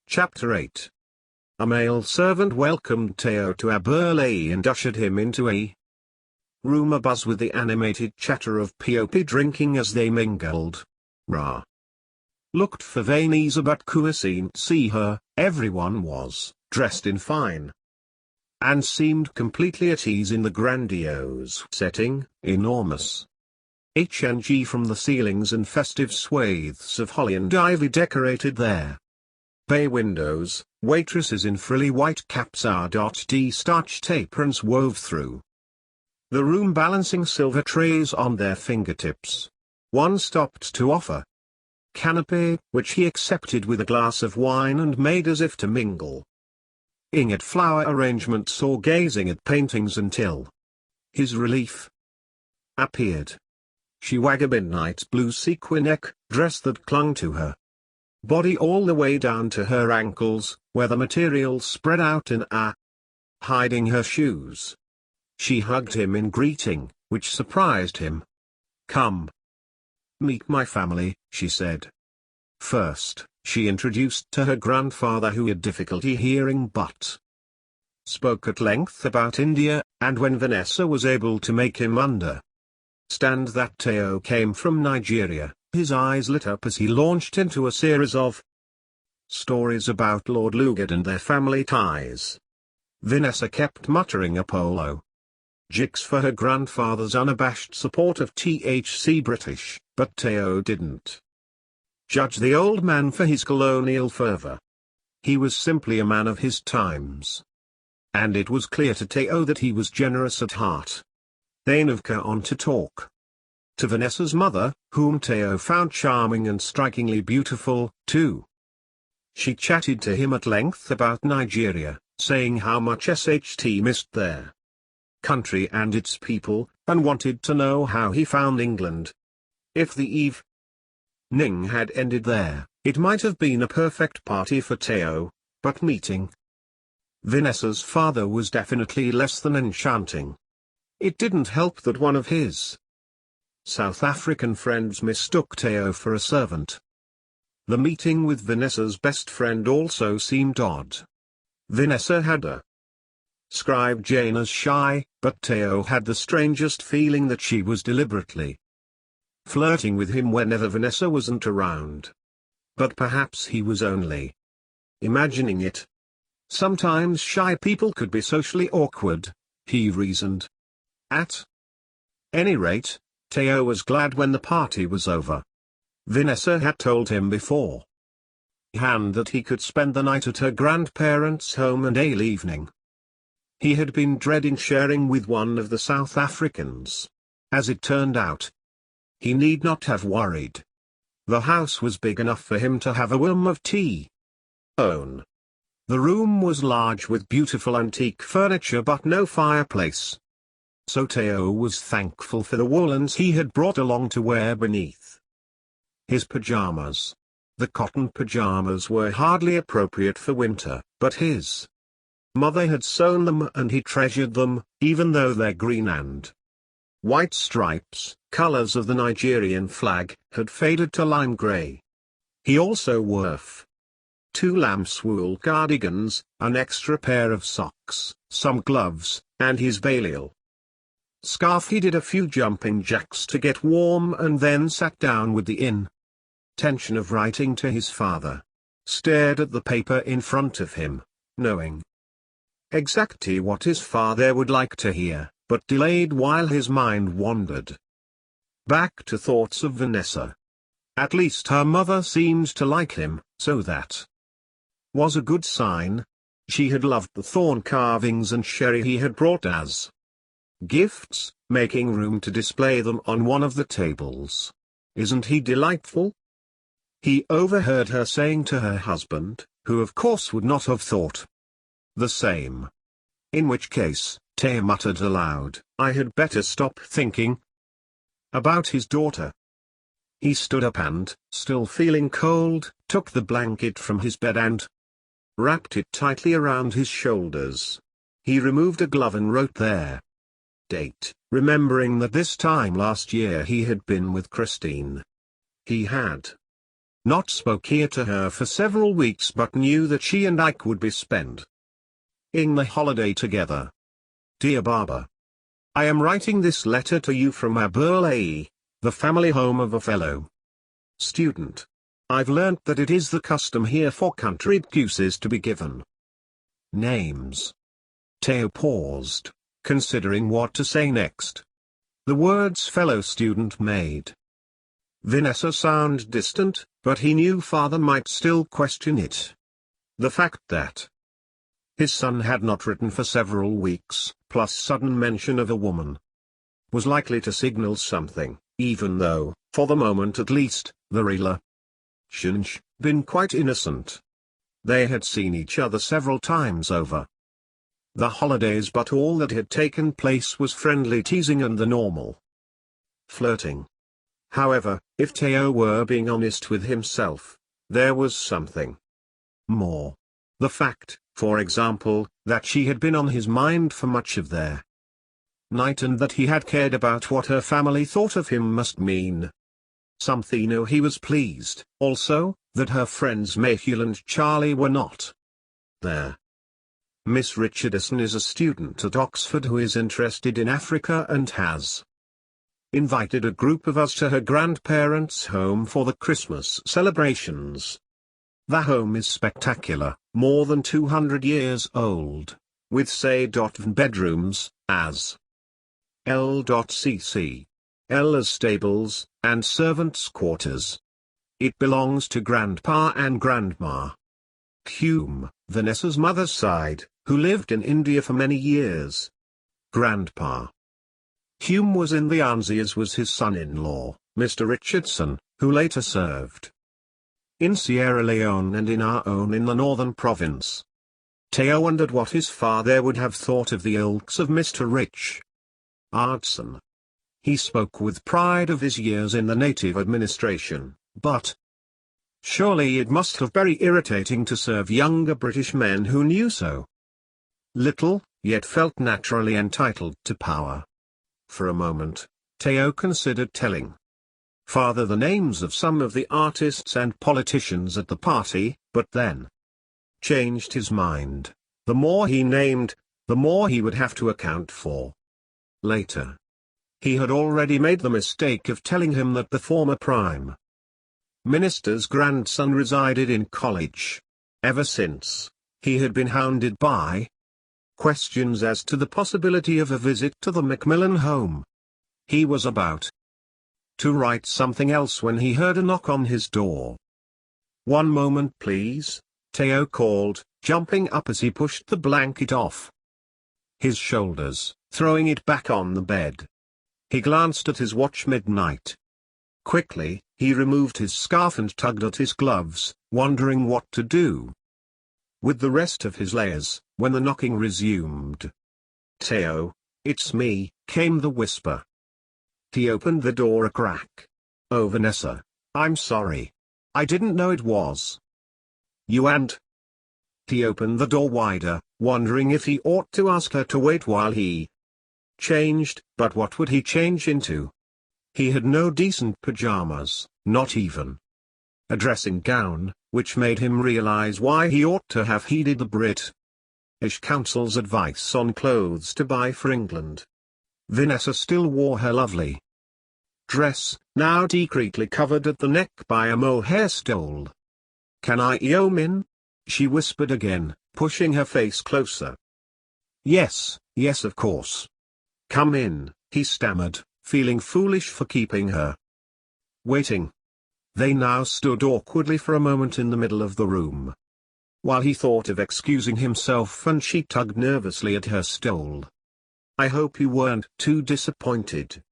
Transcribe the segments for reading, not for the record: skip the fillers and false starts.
Chapter 8. A male servant welcomed Teo to Aberley and ushered him into a room abuzz with the animated chatter of POP drinking as they mingled. Ra looked for Vanessa but couldn't see her. Everyone was dressed in fine and seemed completely at ease in the grandiose setting. Enormous HNG from the ceilings and festive swathes of holly and ivy decorated their bay windows. Waitresses in frilly white caps starched aprons wove through the room balancing silver trays on their fingertips. One stopped to offer canapé, which he accepted with a glass of wine and made as if to mingle at flower arrangements or gazing at paintings until his relief appeared. She wore a midnight blue sequin neck dress that clung to her body all the way down to her ankles, where the material spread out in a hiding her shoes. She hugged him in greeting, which surprised him. "Come. Meet my family," she said. First, she introduced to her grandfather, who had difficulty hearing but spoke at length about India, and when Vanessa was able to make him understand that Teo came from Nigeria, his eyes lit up as he launched into a series of stories about Lord Lugard and their family ties. Vanessa kept muttering Apollo jigs for her grandfather's unabashed support of THC British, but Teo didn't judge the old man for his colonial fervor. He was simply a man of his times. And it was clear to Teo that he was generous at heart. They moved on to talk to Vanessa's mother, whom Teo found charming and strikingly beautiful, too. She chatted to him at length about Nigeria, saying how much SHT missed their country and its people, and wanted to know how he found England. If the evening had ended there, it might have been a perfect party for Teo, but meeting Vanessa's father was definitely less than enchanting. It didn't help that one of his South African friends mistook Teo for a servant. The meeting with Vanessa's best friend also seemed odd. Vanessa had described Jane as shy, but Teo had the strangest feeling that she was deliberately flirting with him whenever Vanessa wasn't around. But perhaps he was only imagining it. Sometimes shy people could be socially awkward, he reasoned. At any rate, Teo was glad when the party was over. Vanessa had told him beforehand that he could spend the night at her grandparents' home and ale evening. He had been dreading sharing with one of the South Africans. As it turned out, he need not have worried. The house was big enough for him to have a whim of tea. The room was large with beautiful antique furniture but no fireplace. So Teo was thankful for the woolens he had brought along to wear beneath his pajamas. The cotton pajamas were hardly appropriate for winter, but his mother had sewn them and he treasured them, even though their green and white stripes, colors of the Nigerian flag, had faded to lime gray. He also wore two lamb's wool cardigans, an extra pair of socks, some gloves, and his baliol scarf. He did a few jumping jacks to get warm and then sat down with the intention of writing to his father. Stared at the paper in front of him, knowing exactly what his father would like to hear, but delayed while his mind wandered back to thoughts of Vanessa. At least her mother seemed to like him, so that was a good sign. She had loved the thorn carvings and sherry he had brought as gifts, making room to display them on one of the tables. "Isn't he delightful?" he overheard her saying to her husband, who of course would not have thought the same. In which case, Teo muttered aloud, "I had better stop thinking about his daughter." He stood up and, still feeling cold, took the blanket from his bed and wrapped it tightly around his shoulders. He removed a glove and wrote their date, remembering that this time last year he had been with Christine. He had not spoke here to her for several weeks but knew that she and Ike would be spending the holiday together. Dear Barbara, I am writing this letter to you from Aberley, the family home of a fellow student. I've learnt that it is the custom here for contribuces to be given names. Theo paused, considering what to say next. The words fellow student made Vanessa sound distant, but he knew father might still question it. The fact that his son had not written for several weeks, plus sudden mention of a woman, was likely to signal something, even though, for the moment at least, the relationship been quite innocent. They had seen each other several times over the holidays, but all that had taken place was friendly teasing and the normal flirting. However, if Theo were being honest with himself, there was something more. The fact, for example, that she had been on his mind for much of their night and that he had cared about what her family thought of him must mean something. No, he was pleased, also, that her friends Mayhew and Charlie were not there. Miss Richardson is a student at Oxford who is interested in Africa and has invited a group of us to her grandparents' home for the Christmas celebrations. The home is spectacular, more than 200 years old, with say bedrooms, as L.cc. L as stables, and servants' quarters. It belongs to Grandpa and Grandma Hume, Vanessa's mother's side, who lived in India for many years. Grandpa Hume was in the army, as was his son-in-law, Mr. Richardson, who later served in Sierra Leone and in our own in the northern province. Theo wondered what his father would have thought of the ilks of Mr. Richardson. He spoke with pride of his years in the native administration, but surely it must have been very irritating to serve younger British men who knew so little, yet felt naturally entitled to power. For a moment, Theo considered telling father the names of some of the artists and politicians at the party, but then changed his mind. The more he named, the more he would have to account for later. He had already made the mistake of telling him that the former Prime Minister's grandson resided in college. Ever since, he had been hounded by questions as to the possibility of a visit to the Macmillan home. He was about to write something else when he heard a knock on his door. "One moment please," Theo called, jumping up as he pushed the blanket off his shoulders, throwing it back on the bed. He glanced at his watch. Midnight. Quickly, he removed his scarf and tugged at his gloves, wondering what to do with the rest of his layers, when the knocking resumed. "Theo, it's me," came the whisper. He opened the door a crack. "Oh Vanessa, I'm sorry. I didn't know it was you and—" He opened the door wider, wondering if he ought to ask her to wait while he changed, but what would he change into? He had no decent pajamas, not even a dressing gown, which made him realize why he ought to have heeded the British Council's advice on clothes to buy for England. Vanessa still wore her lovely dress, now discreetly covered at the neck by a mohair stole. "Can I come in?" she whispered again, pushing her face closer. Yes, of course. "Come in," he stammered, feeling foolish for keeping her waiting. They now stood awkwardly for a moment in the middle of the room, while he thought of excusing himself, and she tugged nervously at her stole. "I hope you weren't too disappointed."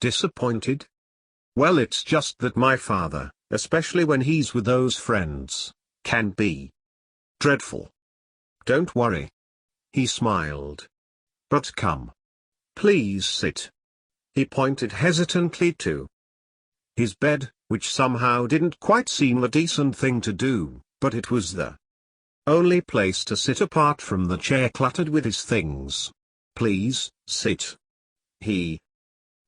"Disappointed? Well, it's just that my father, especially when he's with those friends, can be dreadful." "Don't worry." He smiled. "But come. Please sit." He pointed hesitantly to his bed, which somehow didn't quite seem the decent thing to do, but it was the only place to sit apart from the chair cluttered with his things. "Please, sit." He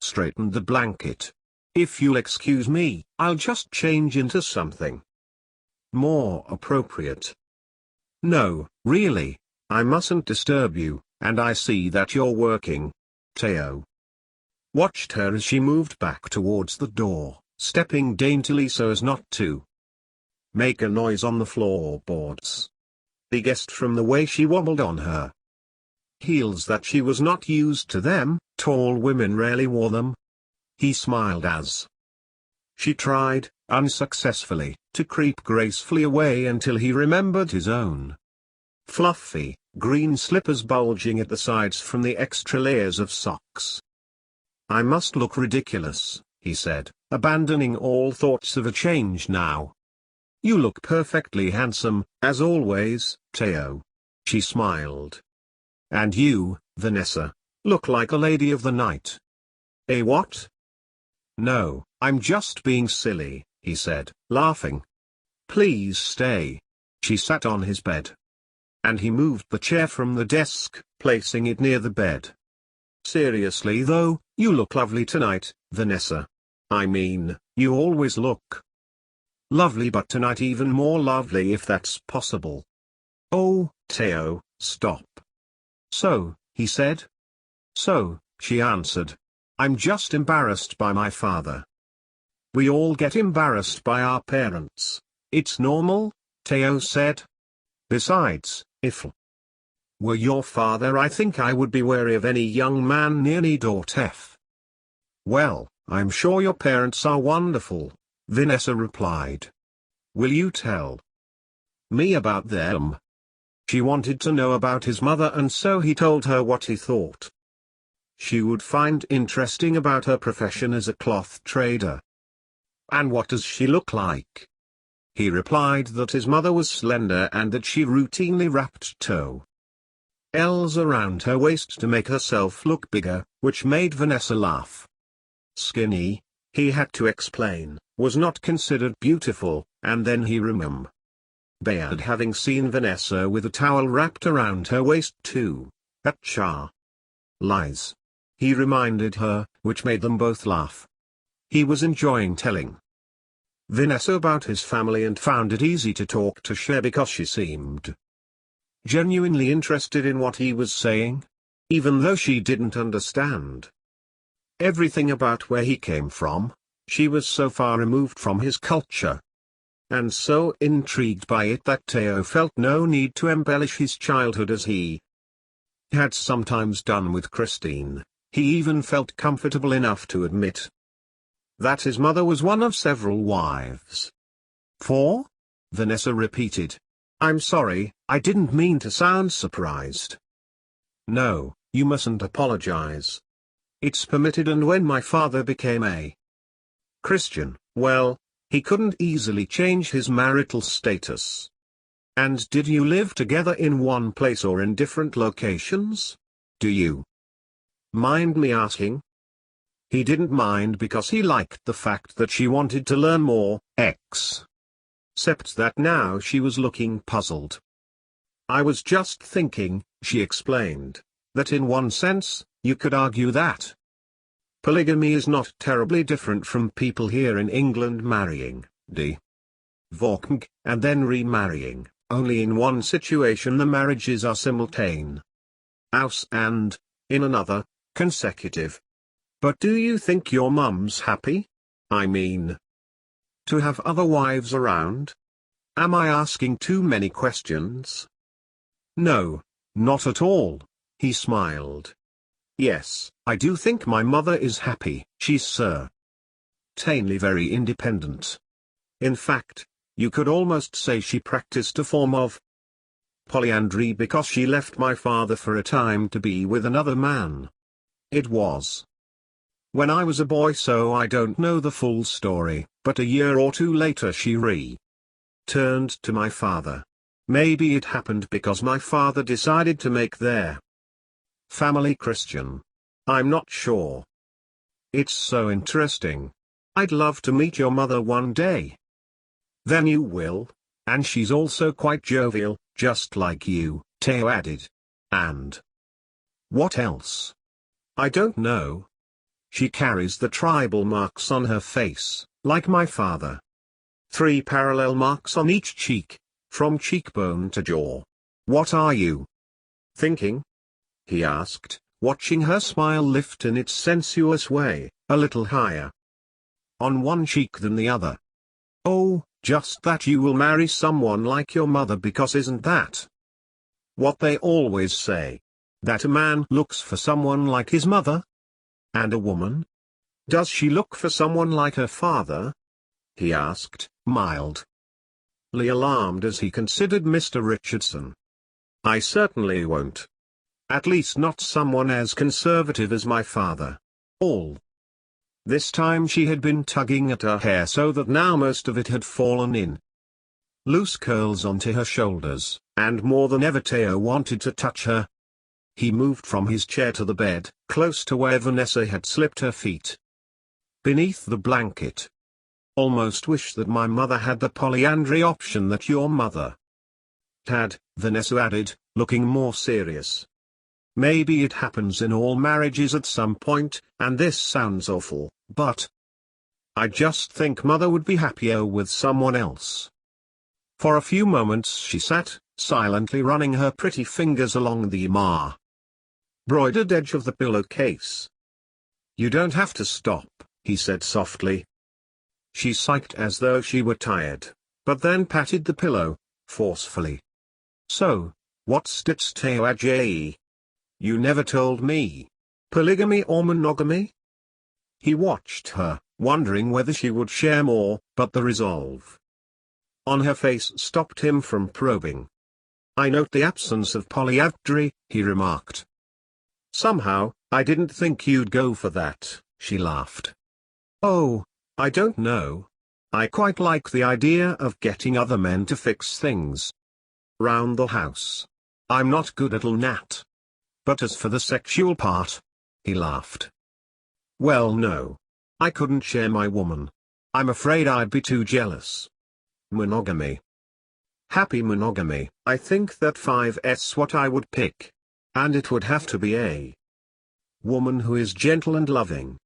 straightened the blanket. If you'll excuse me, I'll just change into something more appropriate. No, really, I mustn't disturb you, and I see that you're working. Teo watched her as she moved back towards the door, stepping daintily so as not to make a noise on the floorboards. He guessed from the way she wobbled on her heels that she was not used to them. Tall women rarely wore them. He smiled as she tried, unsuccessfully, to creep gracefully away until he remembered his own fluffy, green slippers bulging at the sides from the extra layers of socks. I must look ridiculous, he said, abandoning all thoughts of a change now. You look perfectly handsome, as always, Teo. She smiled. And you, Vanessa, look like a lady of the night. Eh, what? No, I'm just being silly, he said, laughing. Please stay. She sat on his bed. And he moved the chair from the desk, placing it near the bed. Seriously though, you look lovely tonight, Vanessa. I mean, you always look lovely, but tonight even more lovely if that's possible. Oh, Teo, stop. So, he said. So, she answered. I'm just embarrassed by my father. We all get embarrassed by our parents. It's normal, Teo said. Besides, if were your father, I think I would be wary of any young man near me. F. Well, I'm sure your parents are wonderful, Vanessa replied. Will you tell me about them? She wanted to know about his mother, and so he told her what he thought she would find interesting about her profession as a cloth trader. And what does she look like? He replied that his mother was slender and that she routinely wrapped towels around her waist to make herself look bigger, which made Vanessa laugh. Skinny, he had to explain, was not considered beautiful, and then he remembered having seen Vanessa with a towel wrapped around her waist too, at Charlie's. He reminded her, which made them both laugh. He was enjoying telling Vanessa about his family and found it easy to talk to her because she seemed genuinely interested in what he was saying, even though she didn't understand everything about where he came from. She was so far removed from his culture and so intrigued by it that Teo felt no need to embellish his childhood as he had sometimes done with Christine. He even felt comfortable enough to admit that his mother was one of several wives. "4?" Vanessa repeated. "I'm sorry, I didn't mean to sound surprised." "No, you mustn't apologize. It's permitted, and when my father became a Christian, well, he couldn't easily change his marital status." "And did you live together in one place or in different locations? Do you mind me asking?" He didn't mind because he liked the fact that she wanted to learn more, except that now she was looking puzzled. "I was just thinking," she explained, "that in one sense, you could argue that polygamy is not terribly different from people here in England marrying, divorcing, and then remarrying, only in one situation the marriages are simultaneous, and, in another, consecutive. But do you think your mum's happy? I mean, to have other wives around? Am I asking too many questions?" "No, not at all," he smiled. "Yes, I do think my mother is happy. She's certainly very independent. In fact, you could almost say she practiced a form of polyandry because she left my father for a time to be with another man. It was when I was a boy, so I don't know the full story, but a year or two later she returned to my father. Maybe it happened because my father decided to make their family Christian. I'm not sure. It's so interesting. I'd love to meet your mother one day." "Then you will, and she's also quite jovial, just like you," Teo added. "And what else?" "I don't know. She carries the tribal marks on her face, like my father. 3 parallel marks on each cheek, from cheekbone to jaw. What are you thinking? He asked, watching her smile lift in its sensuous way, a little higher on one cheek than the other. Oh, just that you will marry someone like your mother, because isn't that what they always say? That a man looks for someone like his mother? And a woman? Does she look for someone like her father? He asked, mildly alarmed as he considered Mr. Richardson. I certainly won't. At least not someone as conservative as my father. All this time she had been tugging at her hair so that now most of it had fallen in loose curls onto her shoulders, and more than ever Theo wanted to touch her. He moved from his chair to the bed, close to where Vanessa had slipped her feet beneath the blanket. Almost wish that my mother had the polyandry option that your mother had, Vanessa added, looking more serious. Maybe it happens in all marriages at some point, and this sounds awful, but I just think mother would be happier with someone else. For a few moments she sat, silently running her pretty fingers along the broidered edge of the pillowcase. You don't have to stop, he said softly. She sighed as though she were tired, but then patted the pillow forcefully. So, what's it, Theo Ajay? You never told me. Polygamy or monogamy? He watched her, wondering whether she would share more, but the resolve on her face stopped him from probing. I note the absence of polyandry, he remarked. Somehow, I didn't think you'd go for that, she laughed. Oh, I don't know. I quite like the idea of getting other men to fix things round the house. I'm not good at all that. But as for the sexual part, he laughed. Well, no. I couldn't share my woman. I'm afraid I'd be too jealous. Monogamy. Happy monogamy. I think that 5's what I would pick. And it would have to be a woman who is gentle and loving.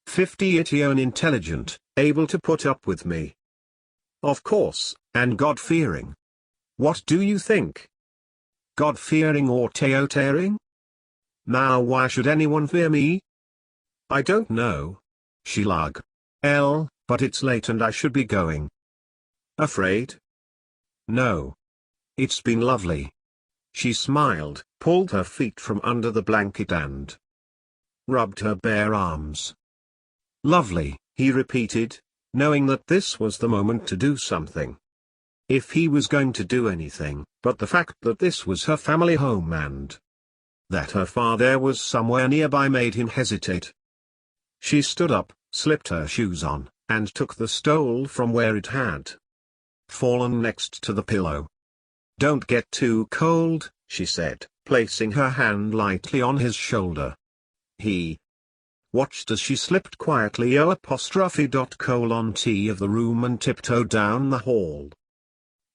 50 and intelligent, able to put up with me. Of course, and God-fearing. What do you think? God-fearing or Teo-tearing? Now why should anyone fear me? I don't know. She laughed. But it's late and I should be going. Afraid? No. It's been lovely. She smiled, pulled her feet from under the blanket and rubbed her bare arms. Lovely, he repeated, knowing that this was the moment to do something. If he was going to do anything, but the fact that this was her family home and that her father was somewhere nearby made him hesitate. She stood up, slipped her shoes on, and took the stole from where it had fallen next to the pillow. Don't get too cold, she said, placing her hand lightly on his shoulder. He watched as she slipped quietly T of the room and tiptoed down the hall.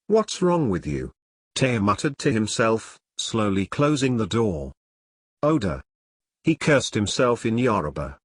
What's wrong with you? Teo muttered to himself, slowly closing the door. Oda. He cursed himself in Yoruba,